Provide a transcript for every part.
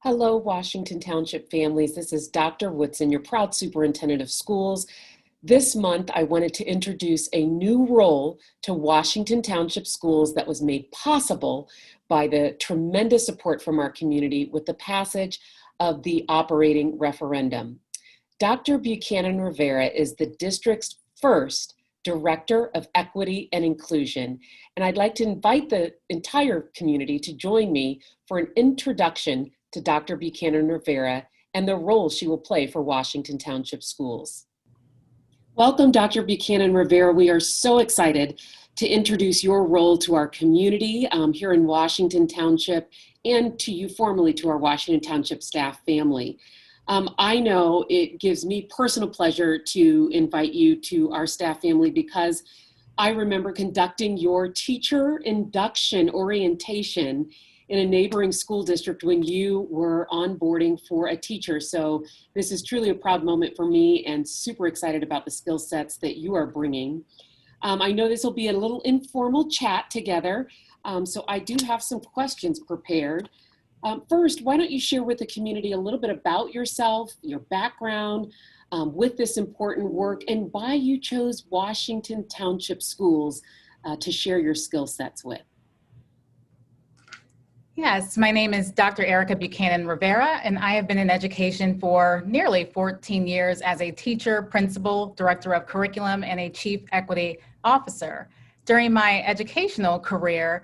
Hello, Washington Township families. This is Dr. Woodson, your proud superintendent of schools. This month, I wanted to introduce a new role to Washington Township schools that was made possible by the tremendous support from our community with the passage of the operating referendum. Dr. Buchanan Rivera is the district's first Director of Equity and Inclusion, and I'd like to invite the entire community to join me for an introduction to Dr. Buchanan Rivera and the role she will play for Washington Township schools. Welcome, Dr. Buchanan Rivera. We are so excited to introduce your role to our community here in Washington Township and to you formally to our Washington Township staff family. I know it gives me personal pleasure to invite you to our staff family because I remember conducting your teacher induction orientation in a neighboring school district when you were onboarding for a teacher. So this is truly a proud moment for me and super excited about the skill sets that you are bringing. I know this will be a little informal chat together, so I do have some questions prepared. First, why don't you share with the community a little bit about yourself, your background with this important work, and why you chose Washington Township Schools to share your skill sets with. Yes, my name is Dr. Erica Buchanan Rivera, and I have been in education for nearly 14 years as a teacher, principal, director of curriculum, and a chief equity officer. During my educational career,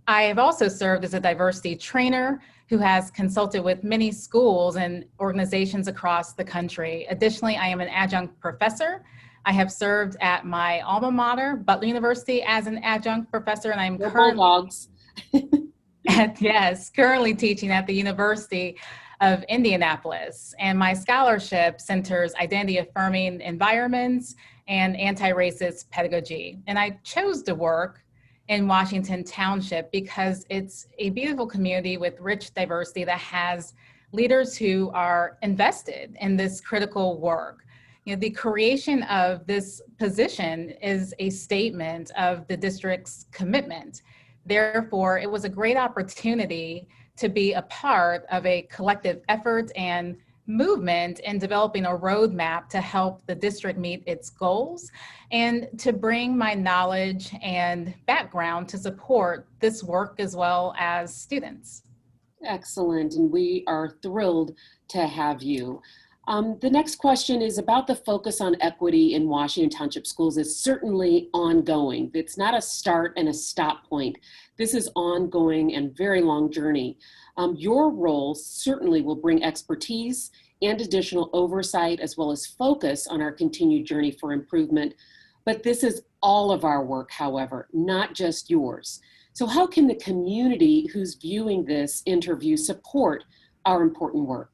I have also served as a diversity trainer who has consulted with many schools and organizations across the country. Additionally, I am an adjunct professor. I have served at my alma mater, Butler University, as an adjunct professor, and I'm currently teaching at the University of Indianapolis. And my scholarship centers identity affirming environments and anti-racist pedagogy. And I chose to work in Washington Township because it's a beautiful community with rich diversity that has leaders who are invested in this critical work. You know, the creation of this position is a statement of the district's commitment. Therefore, it was a great opportunity to be a part of a collective effort and movement in developing a roadmap to help the district meet its goals and to bring my knowledge and background to support this work as well as students. Excellent, and we are thrilled to have you. The next question is about the focus on equity in Washington Township schools is certainly ongoing. It's not a start and a stop point. This is ongoing and very long journey. Your role certainly will bring expertise and additional oversight as well as focus on our continued journey for improvement. But this is all of our work, however, not just yours. So how can the community who's viewing this interview support our important work?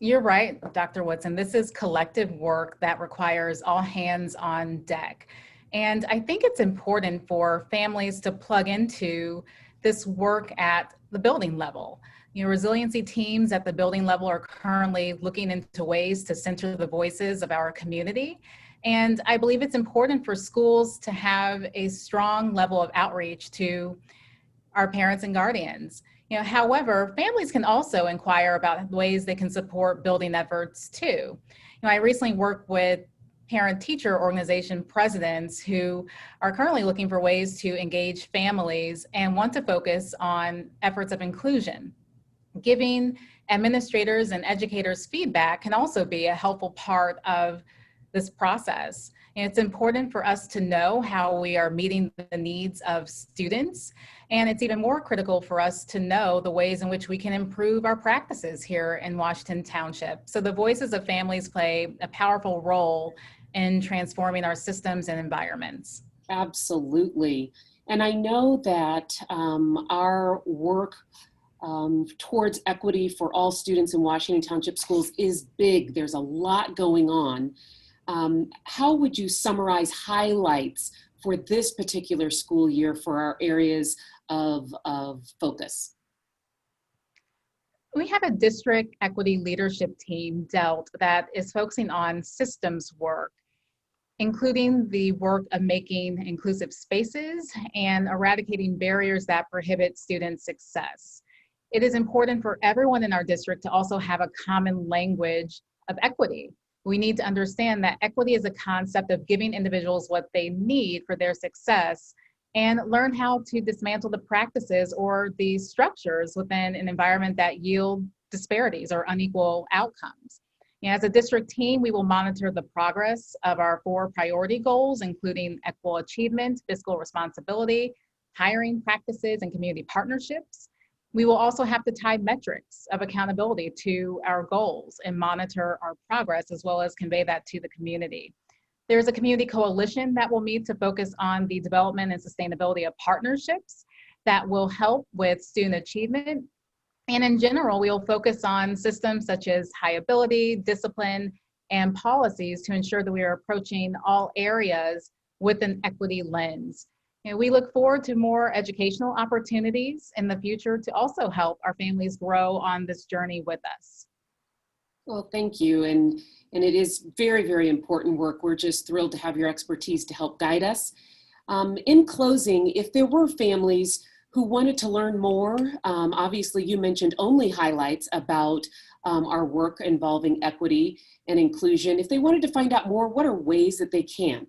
You're right, Dr. Woodson. This is collective work that requires all hands on deck. And I think it's important for families to plug into this work at the building level. You know, resiliency teams at the building level are currently looking into ways to center the voices of our community. And I believe it's important for schools to have a strong level of outreach to our parents and guardians. You know, however, families can also inquire about ways they can support building efforts too. You know, I recently worked with parent-teacher organization presidents who are currently looking for ways to engage families and want to focus on efforts of inclusion. Giving administrators and educators feedback can also be a helpful part of this process. And it's important for us to know how we are meeting the needs of students. And it's even more critical for us to know the ways in which we can improve our practices here in Washington Township. So the voices of families play a powerful role in transforming our systems and environments. Absolutely. And I know that our work towards equity for all students in Washington Township schools is big. There's a lot going on. How would you summarize highlights for this particular school year for our areas of focus? We have a district equity leadership team, DELT, that is focusing on systems work, including the work of making inclusive spaces and eradicating barriers that prohibit student success. it is important for everyone in our district to also have a common language of equity. We need to understand that equity is a concept of giving individuals what they need for their success and learn how to dismantle the practices or the structures within an environment that yield disparities or unequal outcomes. As a district team, we will monitor the progress of our 4 priority goals, including equal achievement, fiscal responsibility, hiring practices, and community partnerships. We will also have to tie metrics of accountability to our goals and monitor our progress, as well as convey that to the community. There's a community coalition that will meet to focus on the development and sustainability of partnerships that will help with student achievement. And in general, we'll focus on systems such as high ability, discipline, and policies to ensure that we are approaching all areas with an equity lens. And we look forward to more educational opportunities in the future to also help our families grow on this journey with us. Well, thank you. And it is very, very important work. We're just thrilled to have your expertise to help guide us. In closing, if there were families who wanted to learn more, obviously you mentioned only highlights about our work involving equity and inclusion. If they wanted to find out more, what are ways that they can?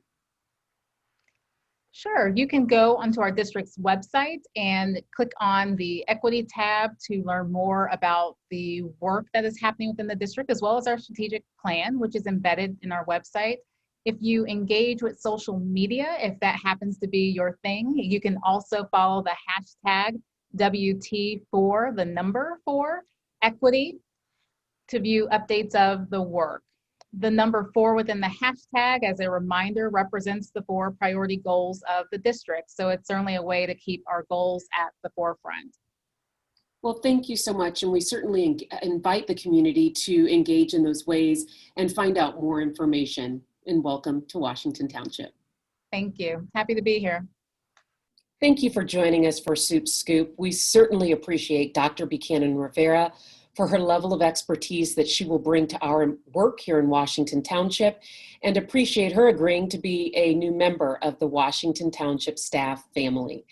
Sure, you can go onto our district's website and click on the equity tab to learn more about the work that is happening within the district, as well as our strategic plan, which is embedded in our website. If you engage with social media, if that happens to be your thing, you can also follow the hashtag WT4, the number 4, equity, to view updates of the work. The number 4 within the hashtag, as a reminder, represents the 4 priority goals of the district. So it's certainly a way to keep our goals at the forefront. Well, thank you so much. And we certainly invite the community to engage in those ways and find out more information. And welcome to Washington Township. Thank you. Happy to be here. Thank you for joining us for Soup Scoop. We certainly appreciate Dr. Buchanan Rivera for her level of expertise that she will bring to our work here in Washington Township, and appreciate her agreeing to be a new member of the Washington Township staff family.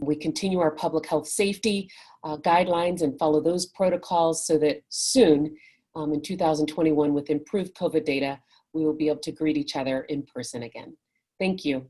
We continue our public health safety guidelines and follow those protocols so that soon, in 2021, with improved COVID data, we will be able to greet each other in person again. Thank you.